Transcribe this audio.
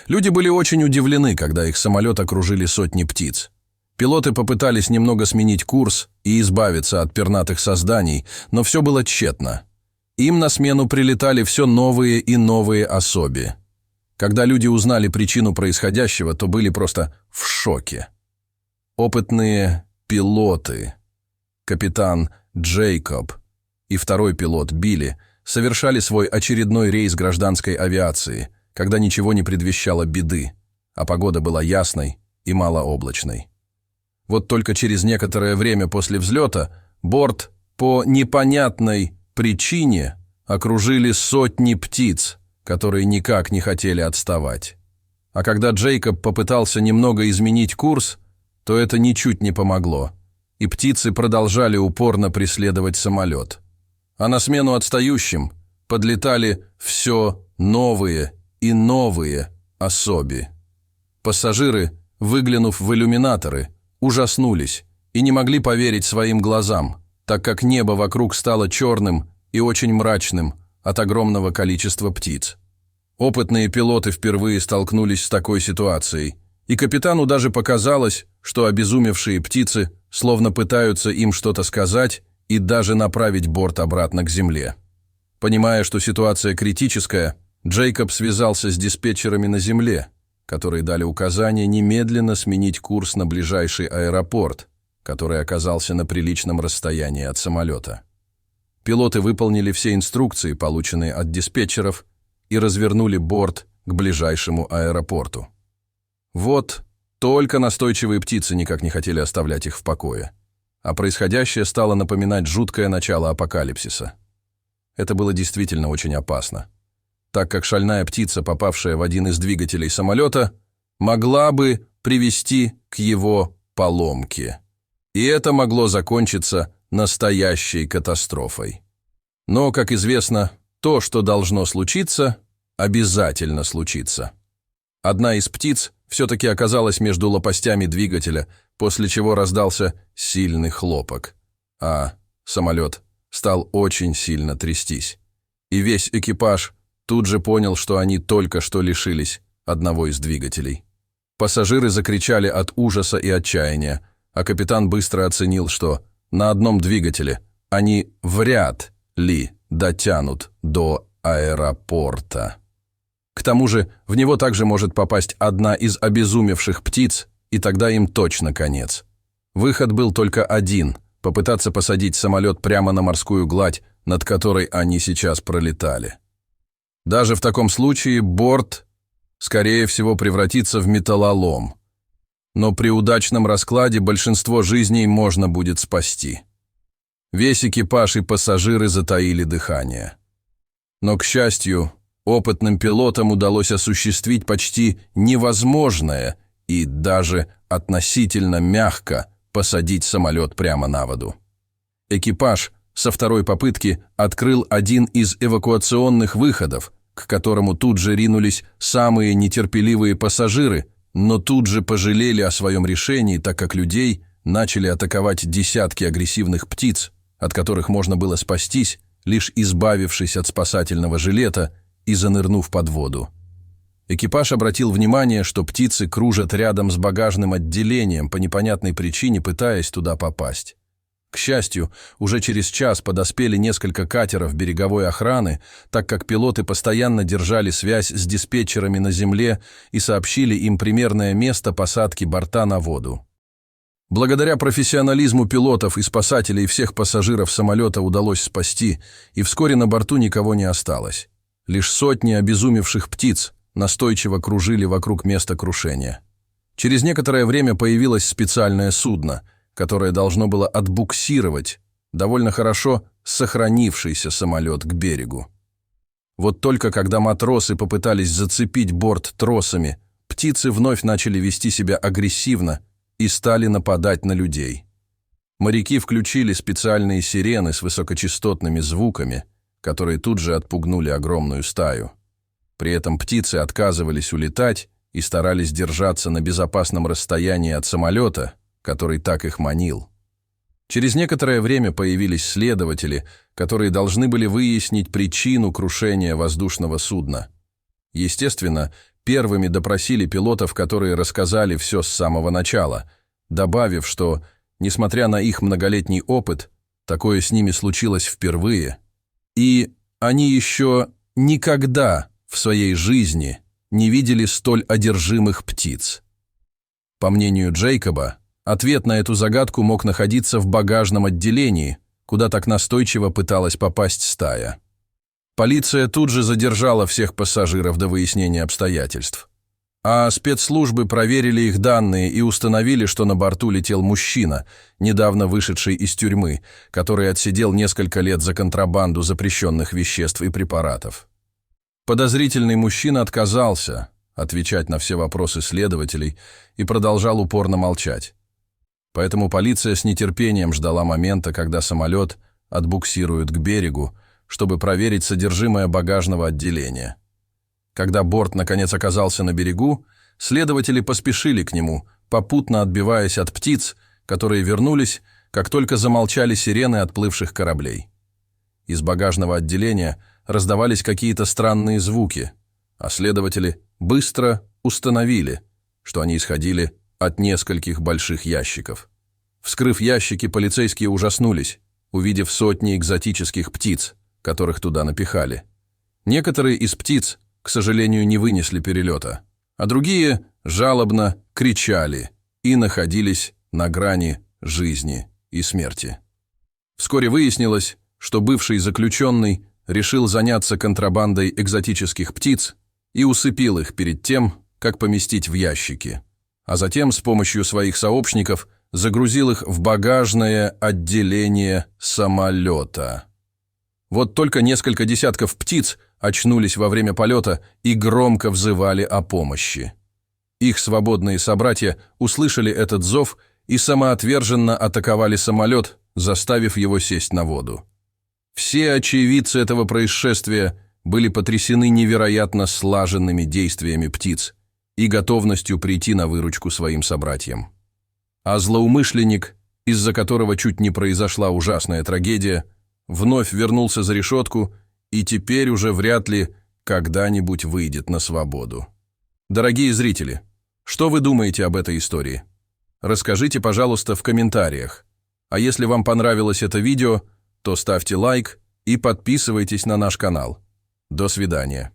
Люди были очень удивлены, когда их самолет окружили сотни птиц. Пилоты попытались немного сменить курс и избавиться от пернатых созданий, но все было тщетно. Им на смену прилетали все новые и новые особи. Когда люди узнали причину происходящего, то были просто в шоке. Опытные пилоты, капитан Джейкоб и второй пилот Билли, совершали свой очередной рейс гражданской авиации, когда ничего не предвещало беды, а погода была ясной и малооблачной. Вот только через некоторое время после взлета борт по непонятной причине окружили сотни птиц, которые никак не хотели отставать. А когда Джейкоб попытался немного изменить курс, то это ничуть не помогло, и птицы продолжали упорно преследовать самолет. А на смену отстающим подлетали все новые и новые особи. Пассажиры, выглянув в иллюминаторы, ужаснулись и не могли поверить своим глазам, так как небо вокруг стало черным и очень мрачным от огромного количества птиц. Опытные пилоты впервые столкнулись с такой ситуацией, и капитану даже показалось, что обезумевшие птицы словно пытаются им что-то сказать и даже направить борт обратно к земле. Понимая, что ситуация критическая, Джейкоб связался с диспетчерами на земле, которые дали указание немедленно сменить курс на ближайший аэропорт, который оказался на приличном расстоянии от самолета. Пилоты выполнили все инструкции, полученные от диспетчеров, и развернули борт к ближайшему аэропорту. Вот только настойчивые птицы никак не хотели оставлять их в покое, а происходящее стало напоминать жуткое начало апокалипсиса. Это было действительно очень опасно, так как шальная птица, попавшая в один из двигателей самолета, могла бы привести к его поломке. И это могло закончиться настоящей катастрофой. Но, как известно, то, что должно случиться, обязательно случится. Одна из птиц все-таки оказалась между лопастями двигателя, после чего раздался сильный хлопок, а самолет стал очень сильно трястись. И весь экипаж тут же понял, что они только что лишились одного из двигателей. Пассажиры закричали от ужаса и отчаяния, а капитан быстро оценил, что на одном двигателе они вряд ли дотянут до аэропорта. К тому же в него также может попасть одна из обезумевших птиц, и тогда им точно конец. Выход был только один – попытаться посадить самолет прямо на морскую гладь, над которой они сейчас пролетали. Даже в таком случае борт, скорее всего, превратится в металлолом. Но при удачном раскладе большинство жизней можно будет спасти. Весь экипаж и пассажиры затаили дыхание. Но, к счастью, опытным пилотам удалось осуществить почти невозможное и даже относительно мягко посадить самолет прямо на воду. Экипаж со второй попытки открыл один из эвакуационных выходов, к которому тут же ринулись самые нетерпеливые пассажиры, но тут же пожалели о своем решении, так как людей начали атаковать десятки агрессивных птиц, от которых можно было спастись, лишь избавившись от спасательного жилета и занырнув под воду. Экипаж обратил внимание, что птицы кружат рядом с багажным отделением по непонятной причине, пытаясь туда попасть. К счастью, уже через час подоспели несколько катеров береговой охраны, так как пилоты постоянно держали связь с диспетчерами на земле и сообщили им примерное место посадки борта на воду. Благодаря профессионализму пилотов и спасателей всех пассажиров самолета удалось спасти, и вскоре на борту никого не осталось. Лишь сотни обезумевших птиц настойчиво кружили вокруг места крушения. Через некоторое время появилось специальное судно, которое должно было отбуксировать довольно хорошо сохранившийся самолет к берегу. Вот только когда матросы попытались зацепить борт тросами, птицы вновь начали вести себя агрессивно и стали нападать на людей. Моряки включили специальные сирены с высокочастотными звуками, которые тут же отпугнули огромную стаю. При этом птицы отказывались улетать и старались держаться на безопасном расстоянии от самолета, который так их манил. Через некоторое время появились следователи, которые должны были выяснить причину крушения воздушного судна. Естественно, первыми допросили пилотов, которые рассказали все с самого начала, добавив, что, несмотря на их многолетний опыт, такое с ними случилось впервые, и они еще никогда в своей жизни не видели столь одержимых птиц. По мнению Джейкоба, ответ на эту загадку мог находиться в багажном отделении, куда так настойчиво пыталась попасть стая. Полиция тут же задержала всех пассажиров до выяснения обстоятельств. А спецслужбы проверили их данные и установили, что на борту летел мужчина, недавно вышедший из тюрьмы, который отсидел несколько лет за контрабанду запрещенных веществ и препаратов. Подозрительный мужчина отказался отвечать на все вопросы следователей и продолжал упорно молчать. Поэтому полиция с нетерпением ждала момента, когда самолет отбуксируют к берегу, чтобы проверить содержимое багажного отделения. Когда борт наконец оказался на берегу, следователи поспешили к нему, попутно отбиваясь от птиц, которые вернулись, как только замолчали сирены отплывших кораблей. Из багажного отделения раздавались какие-то странные звуки, а следователи быстро установили, что они исходили от нескольких больших ящиков. Вскрыв ящики, полицейские ужаснулись, увидев сотни экзотических птиц, которых туда напихали. Некоторые из птиц, к сожалению, не вынесли перелета, а другие жалобно кричали и находились на грани жизни и смерти. Вскоре выяснилось, что бывший заключенный решил заняться контрабандой экзотических птиц и усыпил их перед тем, как поместить в ящики, а затем с помощью своих сообщников загрузил их в багажное отделение самолета. Вот только несколько десятков птиц очнулись во время полета и громко взывали о помощи. Их свободные собратья услышали этот зов и самоотверженно атаковали самолет, заставив его сесть на воду. Все очевидцы этого происшествия были потрясены невероятно слаженными действиями птиц и готовностью прийти на выручку своим собратьям. А злоумышленник, из-за которого чуть не произошла ужасная трагедия, вновь вернулся за решетку и теперь уже вряд ли когда-нибудь выйдет на свободу. Дорогие зрители, что вы думаете об этой истории? Расскажите, пожалуйста, в комментариях. А если вам понравилось это видео, то ставьте лайк и подписывайтесь на наш канал. До свидания.